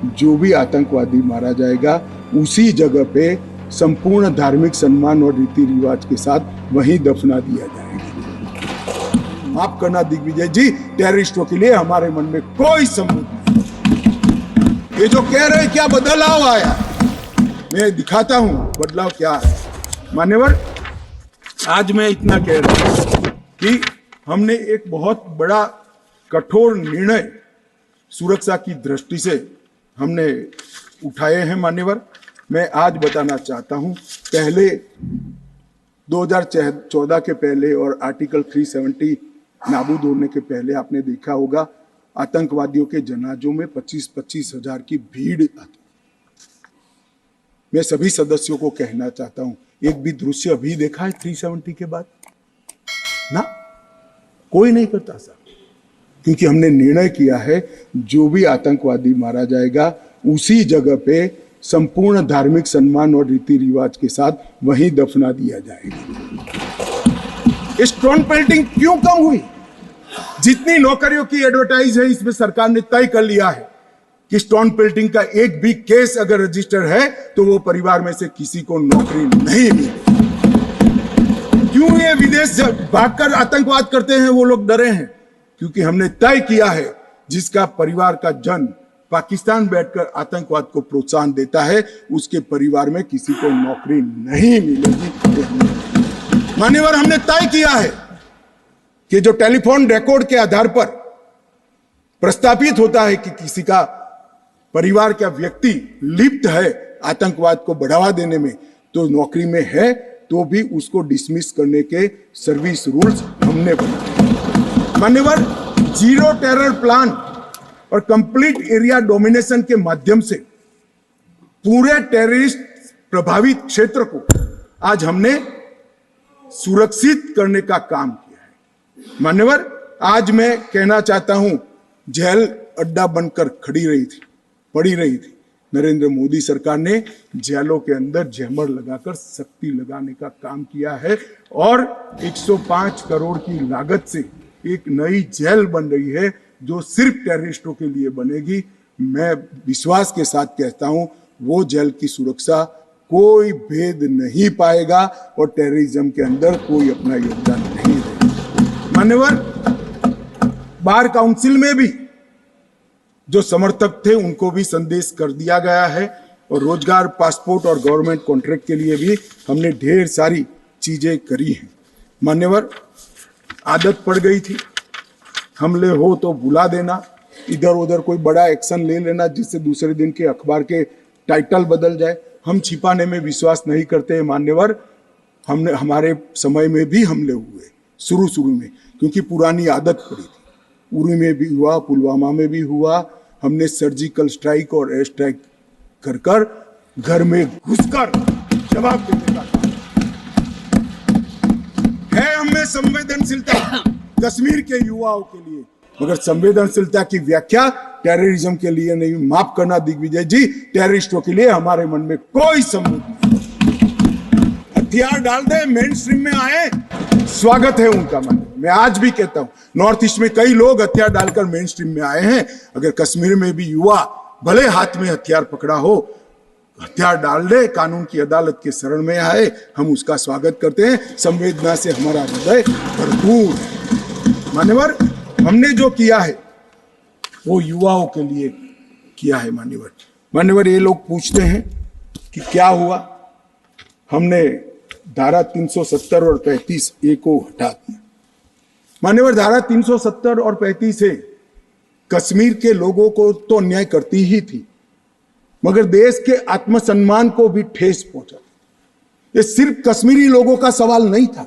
जो भी आतंकवादी मारा जाएगा उसी जगह पे संपूर्ण धार्मिक सम्मान और रीति रिवाज के साथ वहीं दफना दिया जाएगा। माफ करना दिग्विजय जी, टेररिस्टों के लिए हमारे मन में कोई सबूत नहीं। ये जो कह रहे क्या बदलाव आया, मैं दिखाता हूं बदलाव क्या है। मान्यवर, आज मैं इतना कह रहा हूं कि हमने एक बहुत बड़ा कठोर निर्णय सुरक्षा की दृष्टि से हमने उठाए हैं। मान्यवर, मैं आज बताना चाहता हूं, पहले 2014 के पहले और आर्टिकल 370 नाबूद होने के पहले आपने देखा होगा आतंकवादियों के जनाजों में 25-25 हजार की भीड़ आती। मैं सभी सदस्यों को कहना चाहता हूं, एक भी दृश्य अभी देखा है 370 के बाद? ना, कोई नहीं करता सर, क्योंकि हमने निर्णय किया है जो भी आतंकवादी मारा जाएगा उसी जगह पे संपूर्ण धार्मिक सम्मान और रीति रिवाज के साथ वहीं दफना दिया जाएगा। स्टोन पेल्टिंग क्यों कम हुई? जितनी नौकरियों की एडवर्टाइज है इसमें सरकार ने तय कर लिया है कि स्टोन पेल्टिंग का एक भी केस अगर रजिस्टर है तो वो परिवार में से किसी को नौकरी नहीं मिलेगी। क्यों ये विदेश भागकर आतंकवाद करते हैं वो लोग डरे हैं? क्योंकि हमने तय किया है जिसका परिवार का जन पाकिस्तान बैठकर आतंकवाद को प्रोत्साहन देता है उसके परिवार में किसी को नौकरी नहीं मिलेगी। मान्यवर, हमने तय किया है कि जो टेलीफोन रिकॉर्ड के आधार पर प्रस्तापित होता है कि किसी का परिवार का व्यक्ति लिप्त है आतंकवाद को बढ़ावा देने में, तो नौकरी में है तो भी उसको डिसमिस करने के सर्विस रूल्स हमने बनाए। मान्यवर, जीरो टेरर प्लान और कंप्लीट एरिया डोमिनेशन के माध्यम से पूरे टेररिस्ट प्रभावित क्षेत्र को आज हमने सुरक्षित करने का काम किया है। मान्यवर, आज मैं कहना चाहता हूं, जेल अड्डा बनकर पड़ी रही थी। नरेंद्र मोदी सरकार ने जेलों के अंदर जैमर लगाकर सख्ती लगाने का काम किया है और 105 करोड़ की लागत से एक नई जेल बन रही है जो सिर्फ टेररिस्टों के लिए बनेगी। मैं विश्वास के साथ कहता हूं वो जेल की सुरक्षा कोई भेद नहीं पाएगा और टेररिज्म के अंदर कोई अपना योगदान नहीं देगा। मान्यवर, बार काउंसिल में भी जो समर्थक थे उनको भी संदेश कर दिया गया है और रोजगार, पासपोर्ट और गवर्नमेंट कॉन्ट्रैक्ट के लिए भी हमने ढेर सारी चीजें करी हैं। मान्यवर, आदत पड़ गई थी हमले हो तो बुला देना, इधर उधर कोई बड़ा एक्शन ले लेना जिससे दूसरे दिन के अखबार के टाइटल बदल जाए। हम छिपाने में विश्वास नहीं करते हैं। मान्यवर, हमारे समय में भी हमले हुए शुरू में, क्योंकि पुरानी आदत पड़ी थी। उरी में भी हुआ, पुलवामा में भी हुआ। हमने सर्जिकल स्ट्राइक और एयर स्ट्राइक कर घर में घुसकर जवाब देने का है। हमें संवेदनशीलता कश्मीर के युवाओं के लिए, मगर संवेदनशीलता की व्याख्या टेररिज्म के लिए नहीं। माफ करना दिग्विजय जी, टेररिस्टों के लिए हमारे मन में कोई सबूत नहीं। हथियार डाल दे, मेन स्ट्रीम में आए, स्वागत है उनका। मैं आज भी कहता हूं, नॉर्थ ईस्ट में कई लोग हथियार डालकर मेन स्ट्रीम में आए हैं। अगर कश्मीर में भी युवा भले हाथ में हथियार पकड़ा हो, हथियार डाल दे, कानून की अदालत के शरण में आए, हम उसका स्वागत करते हैं। संवेदना से हमारा हृदय भरपूर है। मान्यवर, हमने जो किया है वो युवाओं के लिए किया है। मान्यवर, ये लोग पूछते हैं कि क्या हुआ। हमने धारा 370 और 35A को हटा दिया। मान्यवर, धारा 370 और 35 से कश्मीर के लोगों को तो अन्याय करती ही थी, मगर देश के आत्मसम्मान को भी ठेस पहुंचा। ये सिर्फ कश्मीरी लोगों का सवाल नहीं था,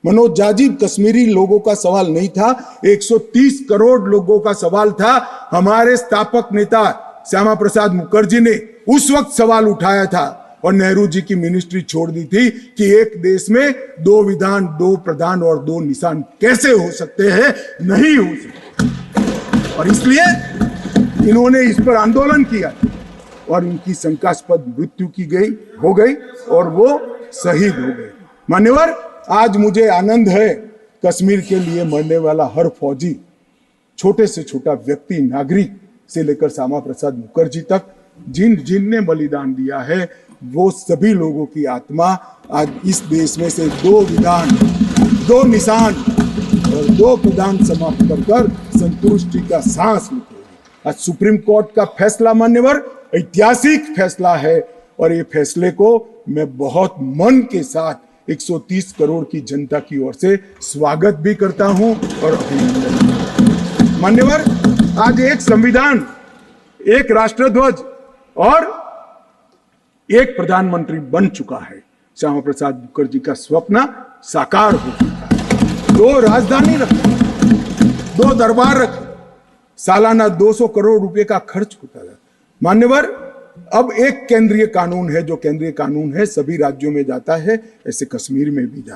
मनोज जाजिब कश्मीरी लोगों का सवाल नहीं था, 130 करोड़ लोगों का सवाल था। हमारे स्थापक नेता श्यामा प्रसाद मुखर्जी ने उस वक्त सवाल उठाया था और नेहरू जी की मिनिस्ट्री छोड़ दी थी कि एक देश में 2 विधान, 2 प्रधान और 2 निशान कैसे हो सकते हैं? नहीं हो सकते। और इसलिए इन्होंने इस पर आंदोलन किया और इनकी शंकास्पद मृत्यु हो गई और वो शहीद हो गए। मान्यवर, आज मुझे आनंद है कश्मीर के लिए मरने वाला हर फौजी, छोटे से छोटा व्यक्ति, नागरिक से लेकर श्यामा प्रसाद मुखर्जी तक जिनने बलिदान दिया है, वो सभी लोगों की आत्मा आज इस देश में से 2 विधान, 2 निशान और 2 प्रदान समाप्त कर संतुष्टि का सांस लेगी। आज सुप्रीम कोर्ट का फैसला मान्यवर ऐतिहासिक फैसला है और ये फैसले को मैं बहुत मन के साथ 130 करोड़ की जनता की ओर से स्वागत भी करता हूं और अभिनंदन। मान्यवर, आज एक संविधान, एक राष्ट्रध्वज और एक प्रधानमंत्री बन चुका है। श्यामा प्रसाद मुखर्जी का स्वप्न साकार हो चुका है। 2 राजधानी रखी, 2 दरबार रखे, सालाना 200 करोड़ रुपए का खर्च होता है। मान्यवर, अब एक केंद्रीय कानून है, जो केंद्रीय कानून है सभी राज्यों में जाता है, ऐसे कश्मीर में भी जाता है।